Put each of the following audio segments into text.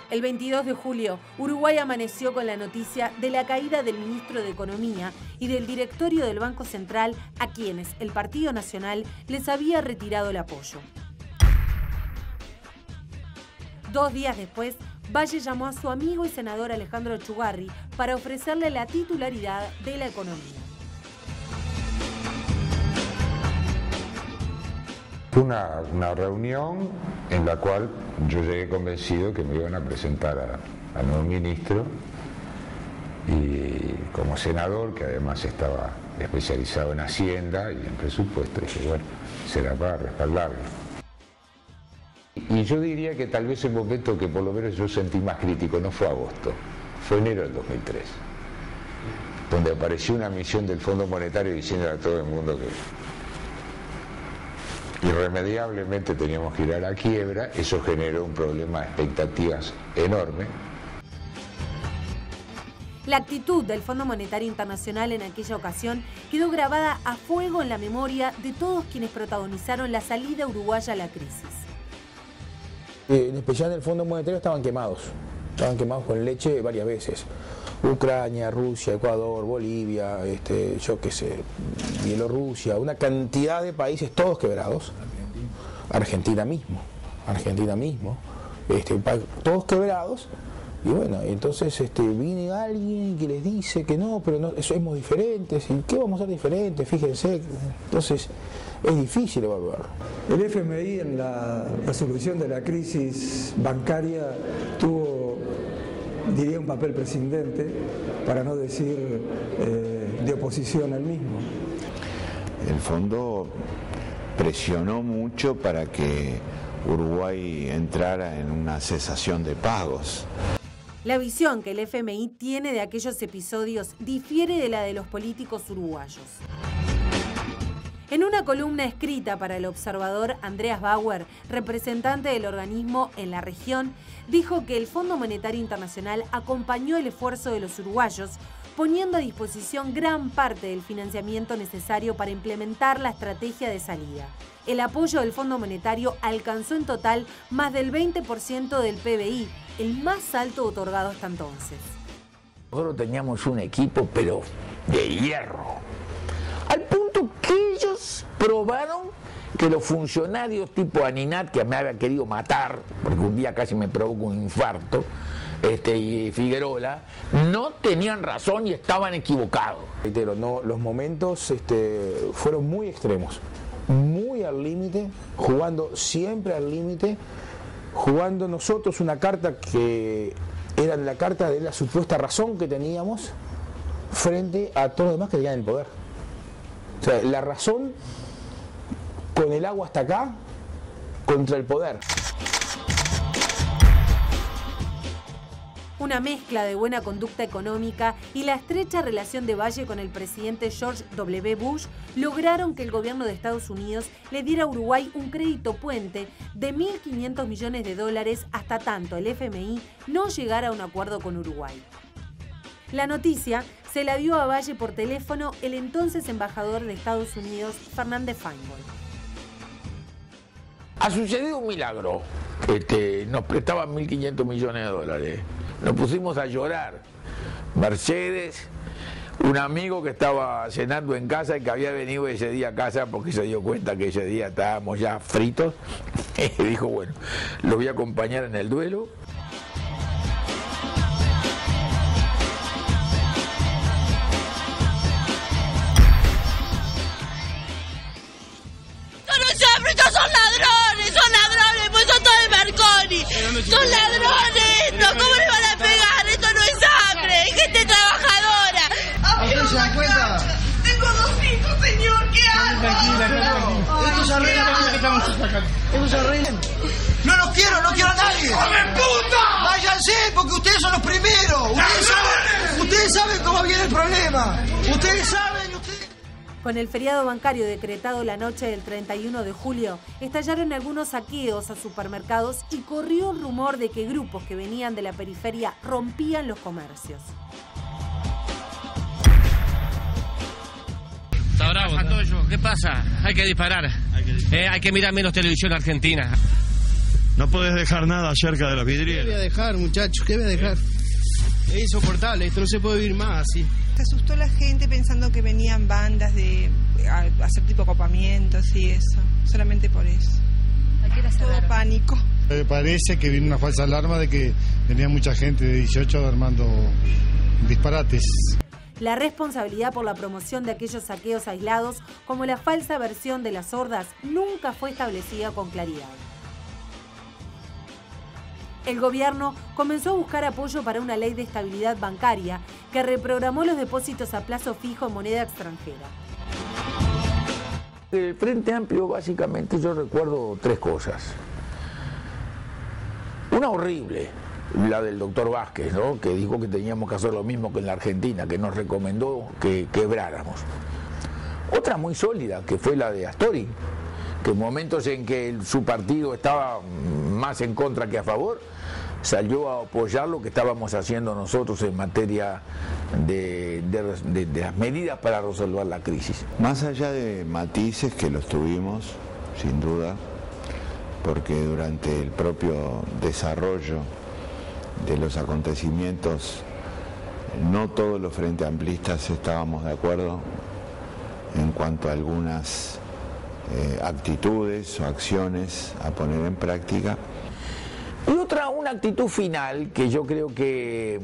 El 22 de julio, Uruguay amaneció con la noticia de la caída del ministro de Economía y del directorio del Banco Central, a quienes el Partido Nacional les había retirado el apoyo. 2 días después, Valle llamó a su amigo y senador Alejandro Chugarri para ofrecerle la titularidad de la economía. Fue una reunión en la cual yo llegué convencido que me iban a presentar al nuevo ministro, y como senador, que además estaba especializado en Hacienda y en presupuesto, dije, bueno, será para respaldarlo. Y yo diría que tal vez el momento que por lo menos yo sentí más crítico no fue agosto, fue enero del 2003, donde apareció una misión del Fondo Monetario diciendo a todo el mundo que irremediablemente teníamos que ir a la quiebra. Eso generó un problema de expectativas enorme. La actitud del Fondo Monetario Internacional en aquella ocasión quedó grabada a fuego en la memoria de todos quienes protagonizaron la salida uruguaya a la crisis. En especial en el Fondo Monetario estaban quemados con leche varias veces. Ucrania, Rusia, Ecuador, Bolivia, yo qué sé, Bielorrusia, una cantidad de países todos quebrados. Argentina mismo, todos quebrados. Y bueno, entonces viene alguien que les dice que no, pero no, somos diferentes. ¿Y qué vamos a ser diferentes? Fíjense. Entonces es difícil evaluar. El FMI en la solución de la crisis bancaria tuvo, diría, un papel prescindente, para no decir de oposición al mismo. El fondo presionó mucho para que Uruguay entrara en una cesación de pagos. La visión que el FMI tiene de aquellos episodios difiere de la de los políticos uruguayos. En una columna escrita para El Observador, Andreas Bauer, representante del organismo en la región, dijo que el Fondo Monetario Internacional acompañó el esfuerzo de los uruguayos, poniendo a disposición gran parte del financiamiento necesario para implementar la estrategia de salida. El apoyo del Fondo Monetario alcanzó en total más del 20% del PBI, el más alto otorgado hasta entonces. Nosotros teníamos un equipo, pero de hierro, al punto que ellos probaron que los funcionarios tipo Aninat, que me había querido matar, porque un día casi me provocó un infarto, y Figuerola, no tenían razón y estaban equivocados. No, los momentos fueron muy extremos, muy al límite, jugando siempre al límite, jugando nosotros una carta que era la carta de la supuesta razón que teníamos frente a todos los demás que tenían el poder. O sea, la razón con el agua hasta acá contra el poder. Una mezcla de buena conducta económica y la estrecha relación de Valle con el presidente George W. Bush lograron que el gobierno de Estados Unidos le diera a Uruguay un crédito puente de $1.500 millones hasta tanto el FMI no llegara a un acuerdo con Uruguay. La noticia se la dio a Valle por teléfono el entonces embajador de Estados Unidos, Fernández Feingold. Ha sucedido un milagro. Nos prestaban $1.500 millones. Nos pusimos a llorar. Mercedes, un amigo que estaba cenando en casa y que había venido ese día a casa porque se dio cuenta que ese día estábamos ya fritos, y dijo, bueno, lo voy a acompañar en el duelo. ¡Son ladrones! ¡No! ¿Cómo le van a pegar? ¡Esto no es hambre! ¡Es gente trabajadora! ¿Usted se da cuenta? Tengo 2 hijos, señor. ¿Qué hago? Tranquila. Esto se arregla. Esto se arregla. No los quiero a nadie. los primeros. Ustedes saben cómo viene el problema. Ustedes saben. Con el feriado bancario decretado la noche del 31 de julio, estallaron algunos saqueos a supermercados y corrió el rumor de que grupos que venían de la periferia rompían los comercios. Está bravo, ¿qué pasa? Hay que disparar. Hay que mirar menos televisión argentina. No podés dejar nada cerca de las vidrieras. ¿Qué voy a dejar, muchachos? ¿Qué voy a dejar? Es insoportable, esto no se puede vivir más así. Se asustó la gente pensando que venían bandas a hacer tipo copamientos y eso. Solamente por eso. Todo pánico. Me parece que vino una falsa alarma de que venía mucha gente de 18 armando disparates. La responsabilidad por la promoción de aquellos saqueos aislados, como la falsa versión de las hordas, nunca fue establecida con claridad. El gobierno comenzó a buscar apoyo para una ley de estabilidad bancaria que reprogramó los depósitos a plazo fijo en moneda extranjera. El Frente Amplio, básicamente, yo recuerdo tres cosas. Una horrible, la del doctor Vázquez, ¿no?, que dijo que teníamos que hacer lo mismo que en la Argentina, que nos recomendó que quebráramos. Otra muy sólida, que fue la de Astori, que en momentos en que su partido estaba más en contra que a favor, salió a apoyar lo que estábamos haciendo nosotros en materia de las medidas para resolver la crisis. Más allá de matices que los tuvimos, sin duda, porque durante el propio desarrollo de los acontecimientos no todos los frente amplistas estábamos de acuerdo en cuanto a algunas actitudes o acciones a poner en práctica. Y una actitud final que yo creo que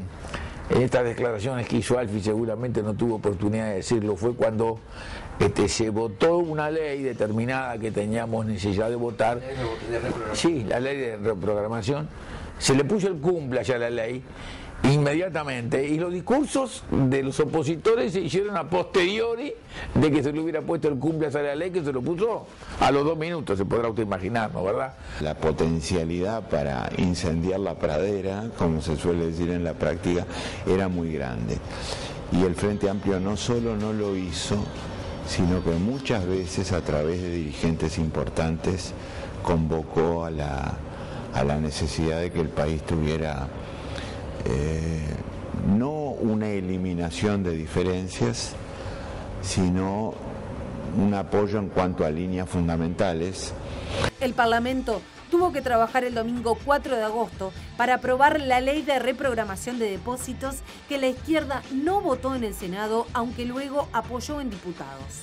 en estas declaraciones que hizo Alfie seguramente no tuvo oportunidad de decirlo, fue cuando se votó una ley determinada que teníamos necesidad de votar. Sí, la ley de reprogramación. Se le puso el cumple allá a la ley inmediatamente, y los discursos de los opositores se hicieron a posteriori de que se le hubiera puesto el cumple a la ley, que se lo puso a los 2 minutos, se podrá usted imaginar, ¿no, verdad? La potencialidad para incendiar la pradera, como se suele decir en la práctica, era muy grande. Y el Frente Amplio no solo no lo hizo, sino que muchas veces a través de dirigentes importantes convocó a la necesidad de que el país tuviera no una eliminación de diferencias, sino un apoyo en cuanto a líneas fundamentales. El Parlamento tuvo que trabajar el domingo 4 de agosto para aprobar la ley de reprogramación de depósitos que la izquierda no votó en el Senado, aunque luego apoyó en diputados.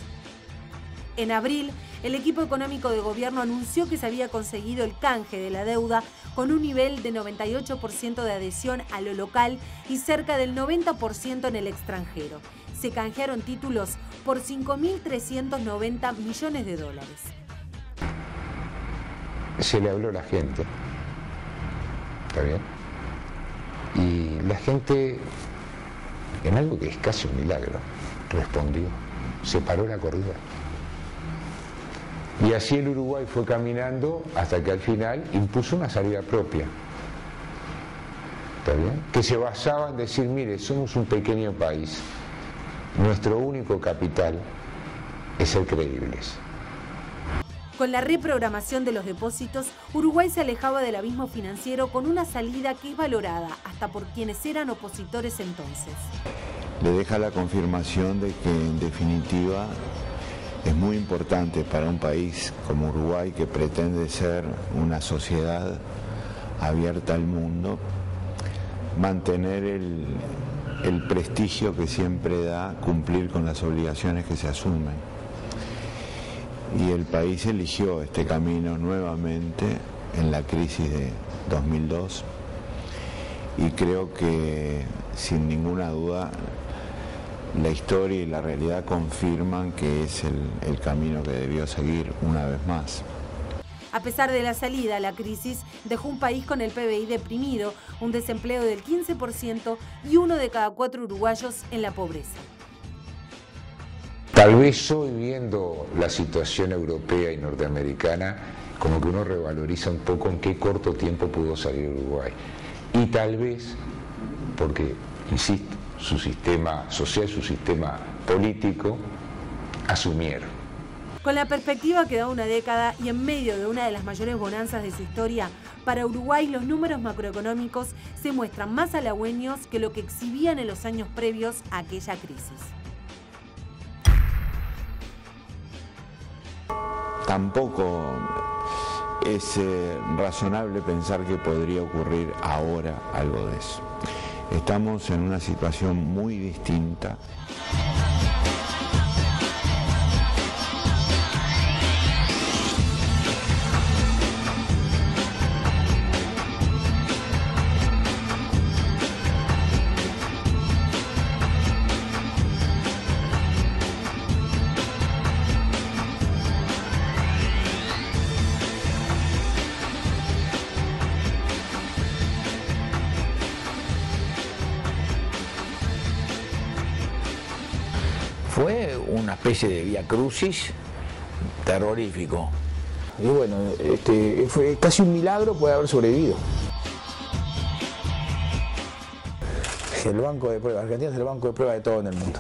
En abril, el equipo económico de gobierno anunció que se había conseguido el canje de la deuda con un nivel de 98% de adhesión a lo local y cerca del 90% en el extranjero. Se canjearon títulos por 5.390 millones de dólares. Se le habló a la gente, ¿está bien? Y la gente, en algo que es casi un milagro, respondió, se paró la corrida. Y así el Uruguay fue caminando hasta que al final impuso una salida propia, ¿está bien? Que se basaba en decir, mire, somos un pequeño país, nuestro único capital es ser creíbles. Con la reprogramación de los depósitos, Uruguay se alejaba del abismo financiero con una salida que es valorada hasta por quienes eran opositores entonces. Le deja la confirmación de que en definitiva es muy importante para un país como Uruguay, que pretende ser una sociedad abierta al mundo, mantener el prestigio que siempre da cumplir con las obligaciones que se asumen. Y el país eligió este camino nuevamente en la crisis de 2002 y creo que sin ninguna duda la historia y la realidad confirman que es el camino que debió seguir una vez más. A pesar de la salida, la crisis dejó un país con el PBI deprimido, un desempleo del 15% y 1 de cada 4 uruguayos en la pobreza. Tal vez hoy, viendo la situación europea y norteamericana, como que uno revaloriza un poco en qué corto tiempo pudo salir Uruguay. Y tal vez porque, insisto, su sistema social, su sistema político asumieron. Con la perspectiva que da una década y en medio de una de las mayores bonanzas de su historia, para Uruguay los números macroeconómicos se muestran más halagüeños que lo que exhibían en los años previos a aquella crisis. Tampoco es razonable pensar que podría ocurrir ahora algo de eso. Estamos en una situación muy distinta. Fue una especie de vía crucis terrorífico. Y bueno, fue casi un milagro poder haber sobrevivido. El banco de pruebas, Argentina es el banco de pruebas de todo en el mundo.